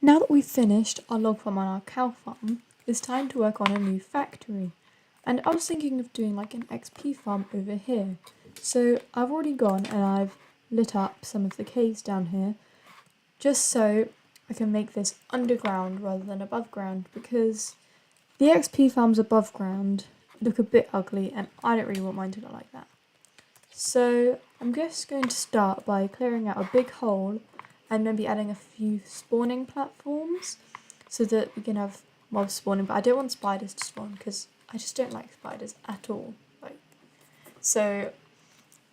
Now that we've finished our log farm on our cow farm, it's time to work on a new factory. And I was thinking of doing like an XP farm over here. So I've already gone and I've lit up some of the caves down here just so I can make this underground rather than above ground, because the XP farms above ground look a bit ugly and I don't really want mine to look like that. So I'm just going to start by clearing out a big hole and maybe adding a few spawning platforms so that we can have mobs spawning. But I don't want spiders to spawn because I just don't like spiders at all.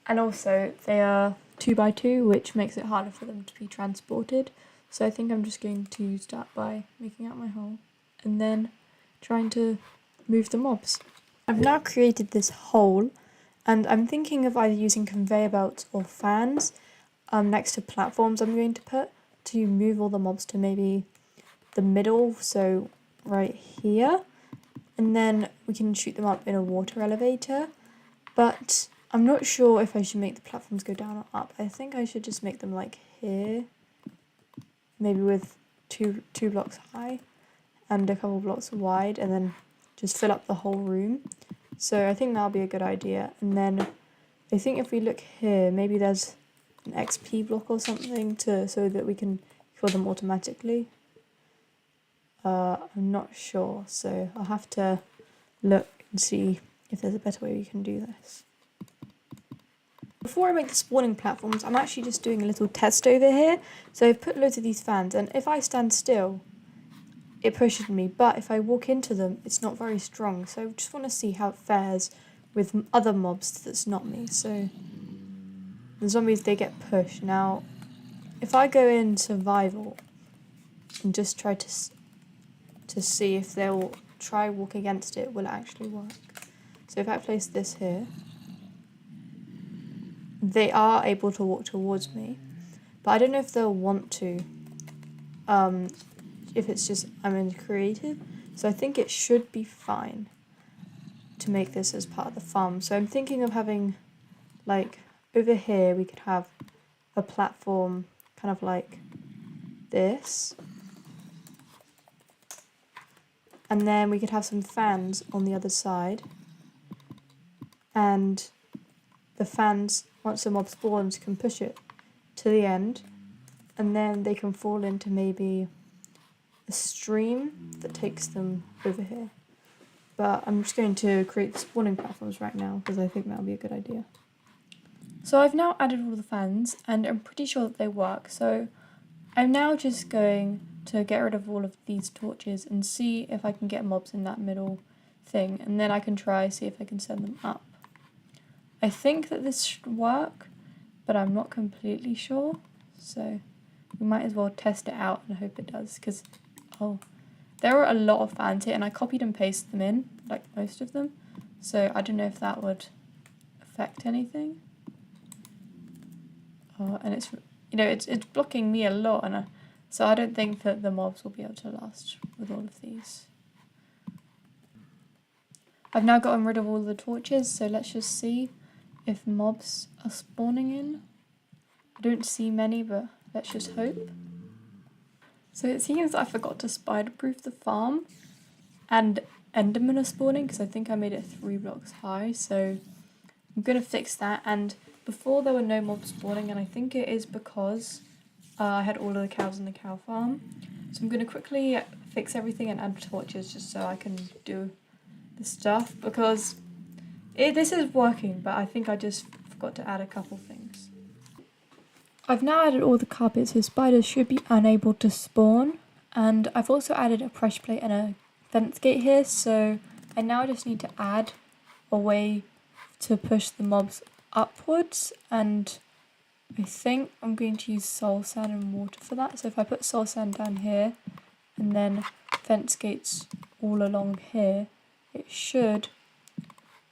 And also they are 2x2, which makes it harder for them to be transported. So I think I'm just going to start by making out my hole and then trying to move the mobs. I've now created this hole and I'm thinking of either using conveyor belts or fans next to platforms I'm going to put to move all the mobs to maybe the middle, so right here, and then we can shoot them up in a water elevator. But I'm not sure if I should make the platforms go down or up. I think I should just make them like here, maybe with two blocks high and a couple blocks wide, and then just fill up the whole room. So I think that'll be a good idea. And then I think if we look here, maybe there's an XP block or something so that we can kill them automatically. I'm not sure, so I'll have to look and see if there's a better way we can do this. Before I make the spawning platforms, I'm actually just doing a little test over here. So I've put loads of these fans, and if I stand still, it pushes me, but if I walk into them, it's not very strong. So I just want to see how it fares with other mobs that's not me. So the zombies, they get pushed. Now, if I go in survival and just try to see if they'll try walk against it, will it actually work? So if I place this here, they are able to walk towards me, but I don't know if they'll want to, if it's just I'm in creative. So I think it should be fine to make this as part of the farm. So I'm thinking of having, like, over here we could have a platform kind of like this, and then we could have some fans on the other side, and the fans, once the mob spawns, can push it to the end, and then they can fall into maybe a stream that takes them over here. But I'm just going to create the spawning platforms right now because I think that'll be a good idea. So I've now added all the fans and I'm pretty sure that they work. So I'm now just going to get rid of all of these torches and see if I can get mobs in that middle thing, and then I can try see if I can send them up. I think that this should work, but I'm not completely sure, so we might as well test it out and hope it does, because there are a lot of fans here and I copied and pasted them in, like most of them, so I don't know if that would affect anything. And it's, it's blocking me a lot, and so I don't think that the mobs will be able to last with all of these. I've now gotten rid of all the torches, so let's just see if mobs are spawning in. I don't see many, but let's just hope. So it seems I forgot to spider-proof the farm, and Endermen are spawning because I think I made it 3 blocks high, so I'm going to fix that. And before there were no mobs spawning, and I think it is because I had all of the cows in the cow farm. So I'm going to quickly fix everything and add torches just so I can do the stuff, because this is working, but I think I just forgot to add a couple things. I've now added all the carpets so spiders should be unable to spawn, and I've also added a pressure plate and a fence gate here, so I now just need to add a way to push the mobs upwards, and I think I'm going to use soul sand and water for that. So if I put soul sand down here and then fence gates all along here, it should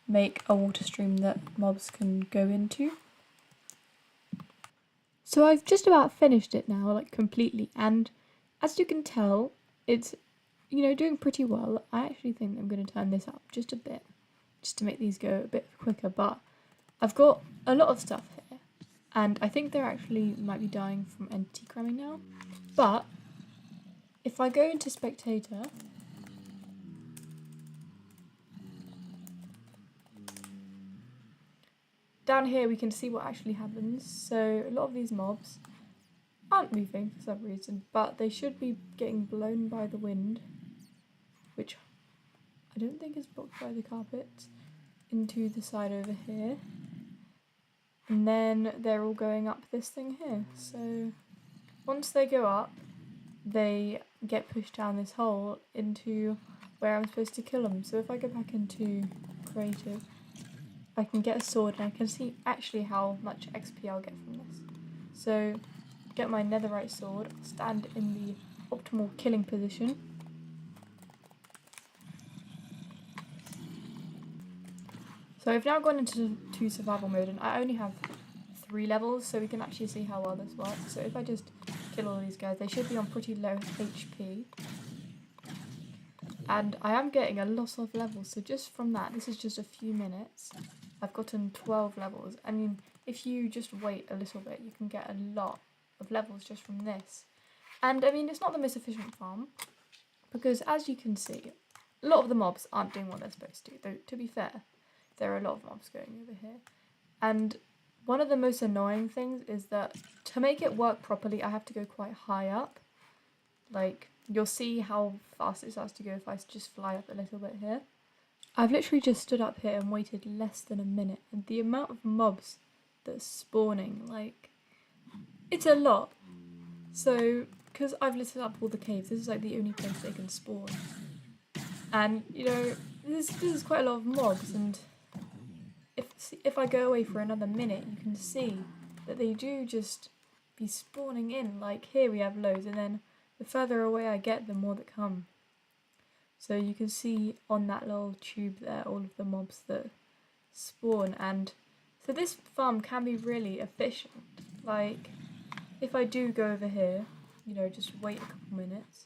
make a water stream that mobs can go into. So I've just about finished it now, like completely, and as you can tell, it's doing pretty well. I actually think I'm going to turn this up just a bit, just to make these go a bit quicker, but I've got a lot of stuff here, and I think they're actually might be dying from entity cramming now, but if I go into spectator, down here we can see what actually happens. So a lot of these mobs aren't moving for some reason, but they should be getting blown by the wind, which I don't think is blocked by the carpet, into the side over here. And then they're all going up this thing here. So once they go up, they get pushed down this hole into where I'm supposed to kill them. So if I go back into creative, I can get a sword and I can see actually how much XP I'll get from this. So get my netherite sword, stand in the optimal killing position. So I've now gone into survival mode and I only have 3 levels, so we can actually see how well this works. So if I just kill all these guys, they should be on pretty low HP. And I am getting a lot of levels, so just from that, this is just a few minutes, I've gotten 12 levels. I mean, if you just wait a little bit, you can get a lot of levels just from this. And I mean, it's not the most efficient farm, because as you can see, a lot of the mobs aren't doing what they're supposed to, though to be fair, there are a lot of mobs going over here. And one of the most annoying things is that to make it work properly, I have to go quite high up. Like, you'll see how fast it starts to go if I just fly up a little bit here. I've literally just stood up here and waited less than a minute, and the amount of mobs that's spawning, like, it's a lot. So, because I've listed up all the caves, this is like the only place they can spawn. And, you know, this is quite a lot of mobs, and if I go away for another minute, you can see that they do just be spawning in. Like, here we have loads, and then the further away I get, the more that come. So you can see on that little tube there all of the mobs that spawn, and so this farm can be really efficient. Like, if I do go over here, you know, just wait a couple minutes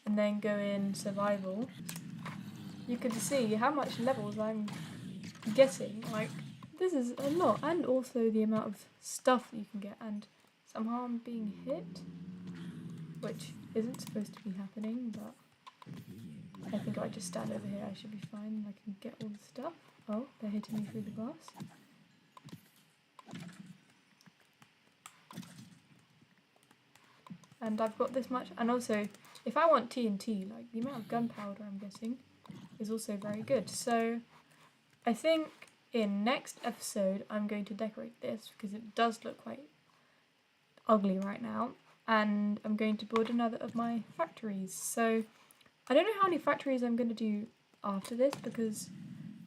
and then go in survival, you can see how much levels I'm getting. Like, this is a lot, and also the amount of stuff that you can get, and somehow I'm being hit, which isn't supposed to be happening, but I think if I just stand over here I should be fine and I can get all the stuff. Oh, they're hitting me through the glass. And I've got this much, and also if I want TNT, like the amount of gunpowder I'm getting is also very good. So I think in next episode I'm going to decorate this because it does look quite ugly right now, and I'm going to build another of my factories. So I don't know how many factories I'm going to do after this because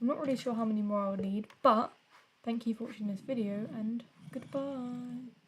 I'm not really sure how many more I'll need, but thank you for watching this video and goodbye.